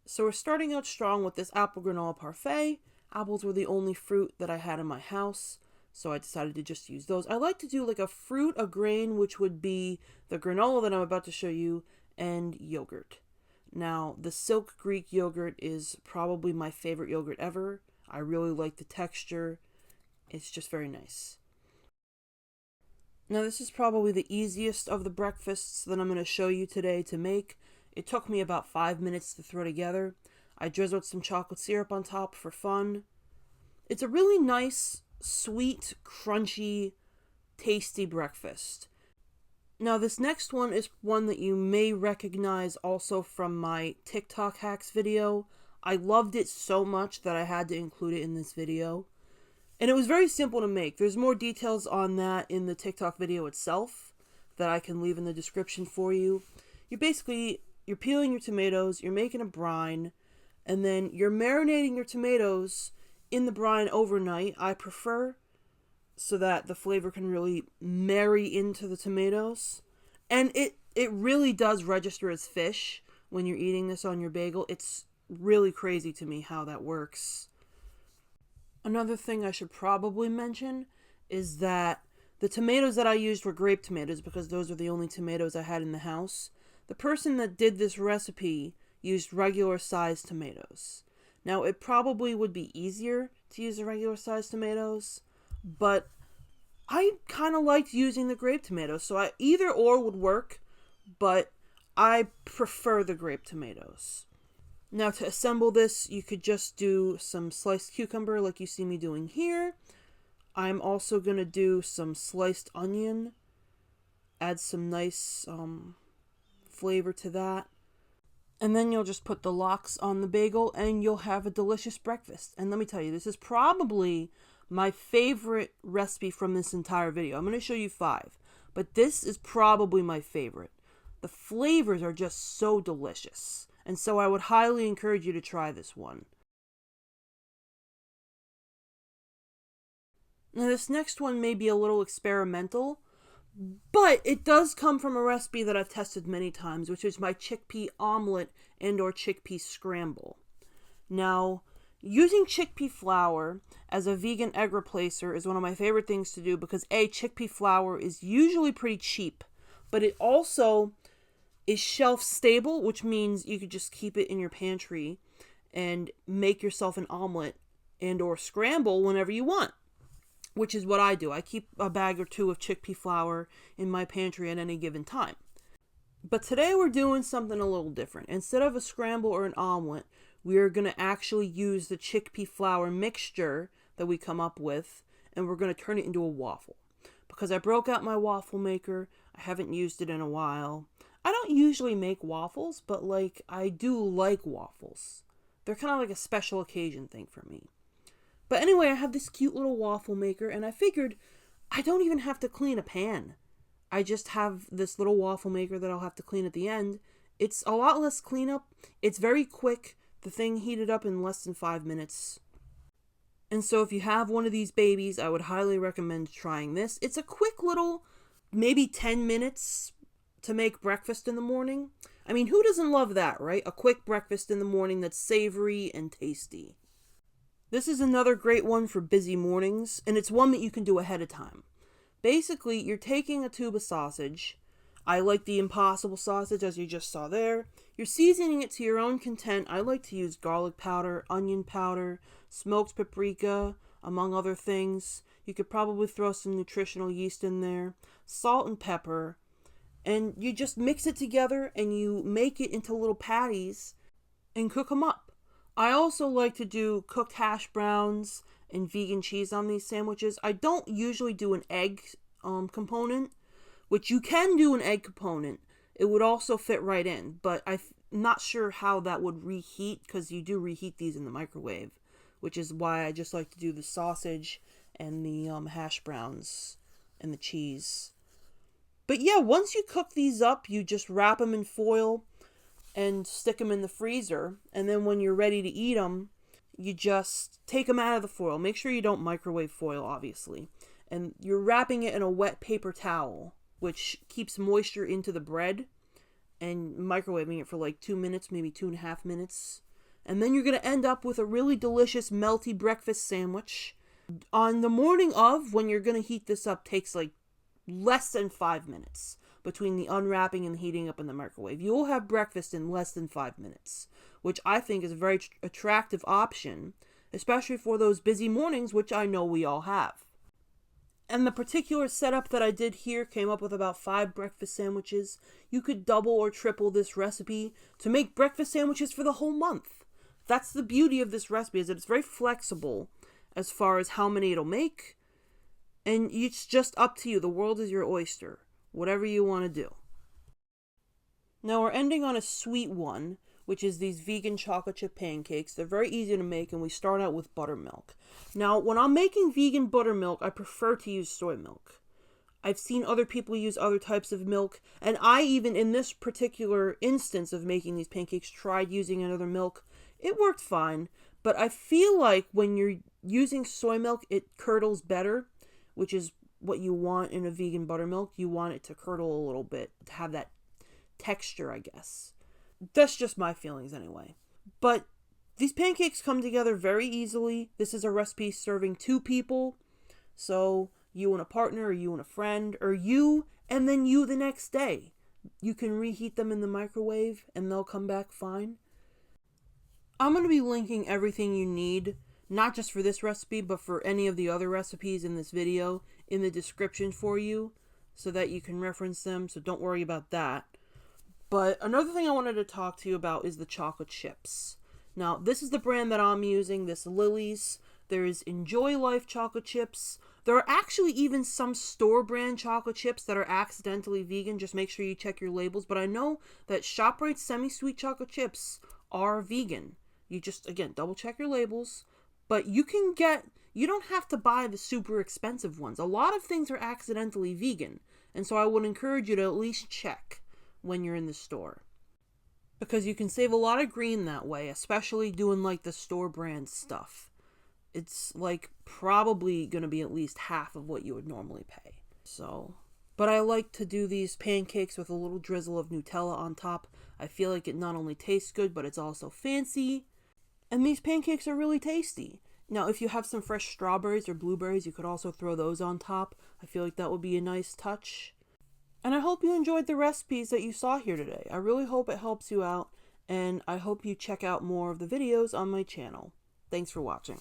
So we're starting out strong with this apple granola parfait. Apples were the only fruit that I had in my house, so I decided to just use those. I like to do like a fruit, a grain, which would be the granola that I'm about to show you, and yogurt. Now, the Silk Greek yogurt is probably my favorite yogurt ever. I really like the texture. It's just very nice. Now, this is probably the easiest of the breakfasts that I'm going to show you today to make. It took me about 5 minutes to throw together. I drizzled some chocolate syrup on top for fun. It's a really nice, sweet, crunchy, tasty breakfast. Now, this next one is one that you may recognize also from my TikTok hacks video. I loved it so much that I had to include it in this video. And it was very simple to make. There's more details on that in the TikTok video itself that I can leave in the description for you. You're peeling your tomatoes, you're making a brine, and then you're marinating your tomatoes in the brine overnight. I prefer, so that the flavor can really marry into the tomatoes. And it really does register as fish when you're eating this on your bagel. It's really crazy to me how that works. Another thing I should probably mention is that the tomatoes that I used were grape tomatoes because those are the only tomatoes I had in the house. The person that did this recipe used regular sized tomatoes. Now, it probably would be easier to use the regular sized tomatoes, but I kind of liked using the grape tomatoes, so either or would work, but I prefer the grape tomatoes. Now, to assemble this, you could just do some sliced cucumber like you see me doing here. I'm also going to do some sliced onion, add some nice flavor to that. And then you'll just put the lox on the bagel and you'll have a delicious breakfast. And let me tell you, this is probably my favorite recipe from this entire video. I'm going to show you 5, but this is probably my favorite. The flavors are just so delicious. And so I would highly encourage you to try this one. Now, this next one may be a little experimental, but it does come from a recipe that I've tested many times, which is my chickpea omelet and or chickpea scramble. Now, using chickpea flour as a vegan egg replacer is one of my favorite things to do because chickpea flour is usually pretty cheap, but it also is shelf stable, which means you could just keep it in your pantry and make yourself an omelet and or scramble whenever you want, which is what I do. I keep a bag or two of chickpea flour in my pantry at any given time. But today we're doing something a little different. Instead of a scramble or an omelet, we are going to actually use the chickpea flour mixture that we come up with, and we're going to turn it into a waffle. Because I broke out my waffle maker, I haven't used it in a while. I don't usually make waffles, but I do like waffles. They're kind of like a special occasion thing for me. But anyway, I have this cute little waffle maker, and I figured I don't even have to clean a pan. I just have this little waffle maker that I'll have to clean at the end. It's a lot less cleanup. It's very quick. The thing heated up in less than 5 minutes. And so if you have one of these babies, I would highly recommend trying this. It's a quick little, maybe 10 minutes to make breakfast in the morning. I mean, who doesn't love that, right? A quick breakfast in the morning that's savory and tasty. This is another great one for busy mornings, and it's one that you can do ahead of time. Basically, you're taking a tube of sausage. I like the Impossible sausage, as you just saw there. You're seasoning it to your own content. I like to use garlic powder, onion powder, smoked paprika, among other things. You could probably throw some nutritional yeast in there, salt and pepper, and you just mix it together and you make it into little patties and cook them up. I also like to do cooked hash browns and vegan cheese on these sandwiches. I don't usually do an egg component, which you can do an egg component. It would also fit right in, but I'm not sure how that would reheat because you do reheat these in the microwave, which is why I just like to do the sausage and the hash browns and the cheese. But yeah, once you cook these up, you just wrap them in foil and stick them in the freezer. And then when you're ready to eat them, you just take them out of the foil. Make sure you don't microwave foil, obviously. And you're wrapping it in a wet paper towel, which keeps moisture into the bread, and microwaving it for 2 minutes, maybe 2.5 minutes. And then you're going to end up with a really delicious melty breakfast sandwich. On the morning of, when you're going to heat this up, takes like less than 5 minutes between the unwrapping and heating up in the microwave. You will have breakfast in less than 5 minutes, which I think is a very attractive option, especially for those busy mornings, which I know we all have. And the particular setup that I did here came up with about 5 breakfast sandwiches. You could double or triple this recipe to make breakfast sandwiches for the whole month. That's the beauty of this recipe, is that it's very flexible as far as how many it'll make. And it's just up to you. The world is your oyster. Whatever you want to do. Now we're ending on a sweet one, which is these vegan chocolate chip pancakes. They're very easy to make, and we start out with buttermilk. Now, when I'm making vegan buttermilk, I prefer to use soy milk. I've seen other people use other types of milk, and I even, in this particular instance of making these pancakes, tried using another milk. It worked fine, but I feel like when you're using soy milk, it curdles better, which is what you want in a vegan buttermilk. You want it to curdle a little bit, to have that texture, I guess. That's just my feelings anyway. But these pancakes come together very easily. This is a recipe serving 2 people. So you and a partner, or you and a friend, or you and then you the next day. You can reheat them in the microwave and they'll come back fine. I'm going to be linking everything you need, not just for this recipe, but for any of the other recipes in this video in the description for you so that you can reference them. So don't worry about that. But another thing I wanted to talk to you about is the chocolate chips. Now, this is the brand that I'm using, this Lily's. There's Enjoy Life chocolate chips. There are actually even some store brand chocolate chips that are accidentally vegan. Just make sure you check your labels. But I know that ShopRite's semi-sweet chocolate chips are vegan. You just, again, double check your labels. But you don't have to buy the super expensive ones. A lot of things are accidentally vegan. And so I would encourage you to at least check when you're in the store, because you can save a lot of green that way, especially doing like the store brand stuff. It's like probably going to be at least half of what you would normally pay. But I like to do these pancakes with a little drizzle of Nutella on top. I feel like it not only tastes good, but it's also fancy. And these pancakes are really tasty. Now, if you have some fresh strawberries or blueberries, you could also throw those on top. I feel like that would be a nice touch. And I hope you enjoyed the recipes that you saw here today. I really hope it helps you out, and I hope you check out more of the videos on my channel. Thanks for watching.